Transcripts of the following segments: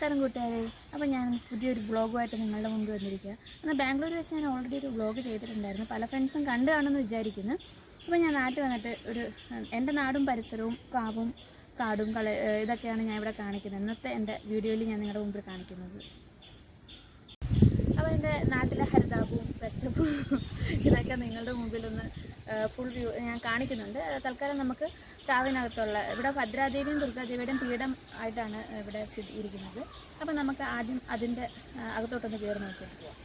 നമസ്കാരം കൂട്ടുകാരെ. അപ്പോൾ ഞാൻ പുതിയൊരു വ്ളോഗുമായിട്ട് നിങ്ങളുടെ മുമ്പ് വന്നിരിക്കുക. എന്നാൽ ബാംഗ്ലൂർ വെച്ച് ഞാൻ ഓൾറെഡി ഒരു വ്ളോഗ് ചെയ്തിട്ടുണ്ടായിരുന്നു. പല ഫ്രണ്ട്സും കണ്ടു കാണുമെന്ന് വിചാരിക്കുന്നു. അപ്പോൾ ഞാൻ നാട്ടിൽ വന്നിട്ട് എൻ്റെ നാടും പരിസരവും കാടും ഇതൊക്കെയാണ് ഞാൻ ഇവിടെ കാണിക്കുന്നത്. ഇന്നത്തെ എൻ്റെ വീഡിയോയിൽ ഞാൻ നിങ്ങളുടെ മുമ്പിൽ കാണിക്കുന്നത്. അപ്പോൾ എൻ്റെ നാട്ടിലെ ഹരിതാപവും പച്ചപ്പും ഇതൊക്കെ നിങ്ങളുടെ മുമ്പിലൊന്ന് ഫുൾ വ്യൂ ഞാൻ കാണിക്കുന്നുണ്ട്. തൽക്കാലം നമുക്ക് കാവിനകത്തുള്ള ഇവിടെ ഭദ്രാദേവിയും ദുർഗാദേവിയുടെയും പീഠം ആയിട്ടാണ് ഇവിടെ സ്ഥിതി ഇരിക്കുന്നത്. അപ്പോൾ നമുക്ക് ആദ്യം അതിൻ്റെ അകത്തോട്ടൊന്ന് കയറി നോക്കിയിട്ട് പോവാം.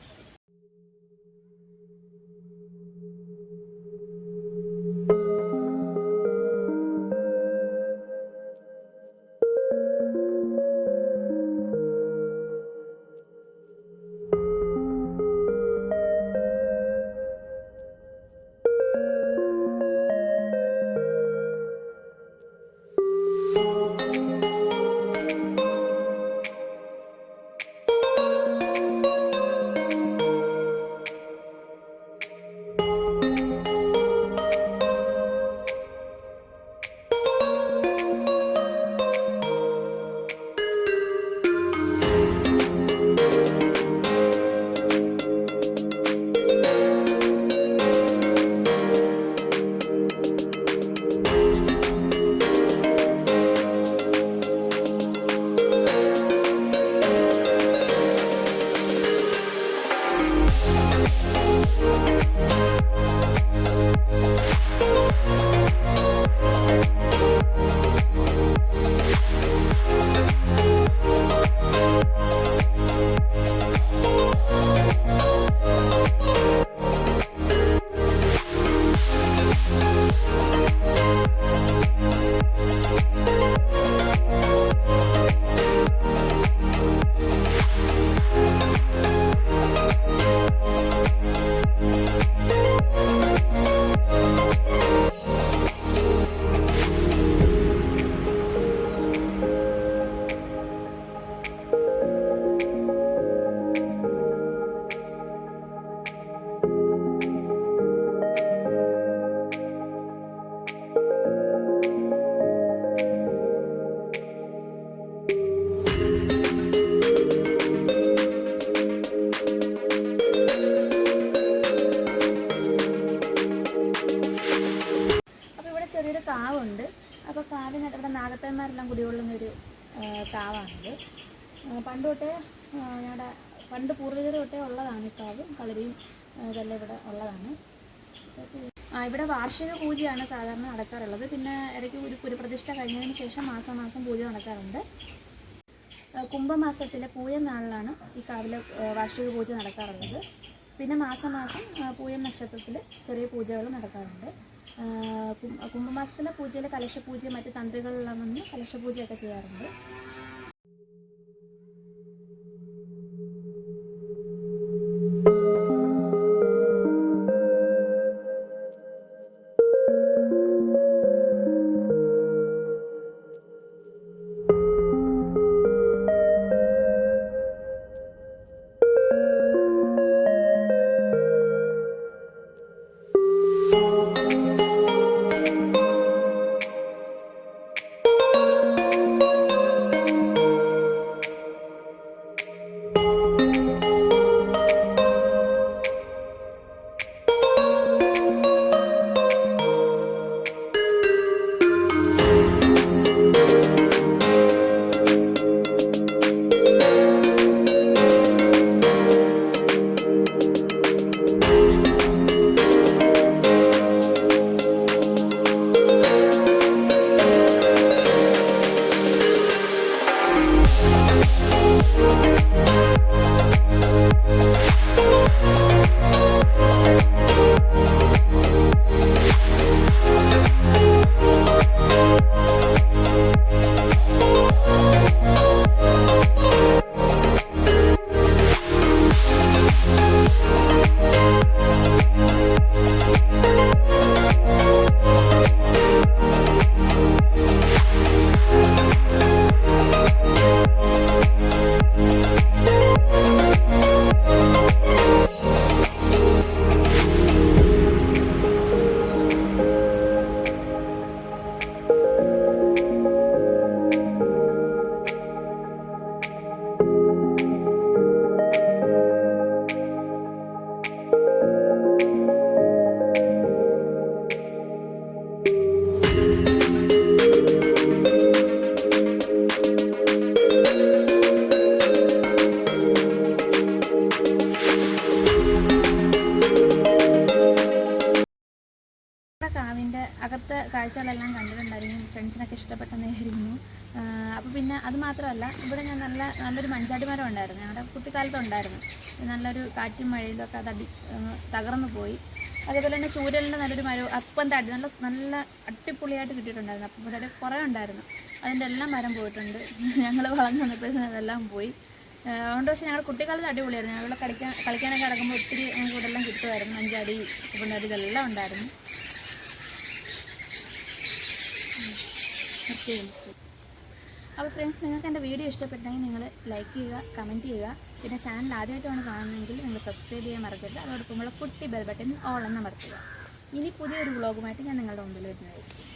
ചെറിയൊരു കാവുണ്ട്. അപ്പോൾ കാവിനകത്ത് ഇവിടെ നാഗപ്പന്മാരെല്ലാം കുടികൊള്ളുന്നൊരു കാവാണിത്. പണ്ട് തൊട്ടേ പണ്ട് പൂർവികർ തൊട്ടേ ഉള്ളതാണ് ഈ കാവ്. കളരിയും ഇതെല്ലാം ഇവിടെ ഉള്ളതാണ്. ഇവിടെ വാർഷിക പൂജയാണ് സാധാരണ നടക്കാറുള്ളത്. പിന്നെ ഇടയ്ക്ക് ഒരു പുരപ്രതിഷ്ഠ കഴിഞ്ഞതിന് ശേഷം മാസം പൂജ നടക്കാറുണ്ട്. കുംഭമാസത്തിലെ പൂയം നാളിലാണ് ഈ കാവിലെ വാർഷിക പൂജ നടക്കാറുള്ളത്. പിന്നെ മാസം പൂയം നക്ഷത്രത്തിൽ ചെറിയ പൂജകൾ നടക്കാറുണ്ട്. കുംഭമാസത്തിലെ പൂജയിൽ കലശപൂജ മറ്റ് തന്ത്രികളെല്ലാം വന്ന് കലശപൂജയൊക്കെ ചെയ്യാറുണ്ട്. അകത്തെ കാഴ്ചകളെല്ലാം കണ്ടിട്ടുണ്ടായിരിക്കും, ഫ്രണ്ട്സിനൊക്കെ ഇഷ്ടപ്പെട്ടെന്നായിരുന്നു. അപ്പോൾ പിന്നെ അത് മാത്രമല്ല, ഇവിടെ ഞാൻ നല്ലൊരു മഞ്ചാടി മരം ഉണ്ടായിരുന്നു, ഞങ്ങളുടെ കുട്ടിക്കാലത്തുണ്ടായിരുന്നു. നല്ലൊരു കാറ്റും മഴയിലും ഒക്കെ അത് തകർന്നു പോയി. അതേപോലെ തന്നെ ചൂരലിൻ്റെ നല്ലൊരു മരം, അപ്പം തടി നല്ല അടിപൊളിയായിട്ട് കിട്ടിയിട്ടുണ്ടായിരുന്നു. അപ്പം തടി കുറേ ഉണ്ടായിരുന്നു, അതിൻ്റെ എല്ലാം മരം പോയിട്ടുണ്ട്. ഞങ്ങൾ വളർന്നു വന്നപ്പോഴത്തേനും അതെല്ലാം പോയി. അതുകൊണ്ട് പക്ഷേ ഞങ്ങളുടെ കുട്ടിക്കാലത്ത് അടിപൊളിയായിരുന്നു. ഞങ്ങൾ കളിക്കാനൊക്കെ കിടക്കുമ്പോൾ ഒത്തിരി കൂടെ എല്ലാം കിട്ടുമായിരുന്നു. മഞ്ചാടി, ഉപ്പുണ്ടാടി ഇതെല്ലാം ഉണ്ടായിരുന്നു. അപ്പോൾ ഫ്രണ്ട്സ്, നിങ്ങൾക്ക് എൻ്റെ വീഡിയോ ഇഷ്ടപ്പെട്ടെങ്കിൽ നിങ്ങൾ ലൈക്ക് ചെയ്യുക, കമൻറ്റ് ചെയ്യുക. പിന്നെ ചാനൽ ആദ്യമായിട്ടാണ് കാണുന്നതെങ്കിൽ നിങ്ങൾ സബ്സ്ക്രൈബ് ചെയ്യാൻ മറക്കരുത്. അതോടൊപ്പമുള്ള കുട്ടി ബെൽ ബട്ടൺ ഓൾ എന്ന് അമർത്തുക. ഇനി പുതിയൊരു വ്ളോഗുമായിട്ട് ഞാൻ നിങ്ങളുടെ മുമ്പിൽ വരുന്നതായിരിക്കും.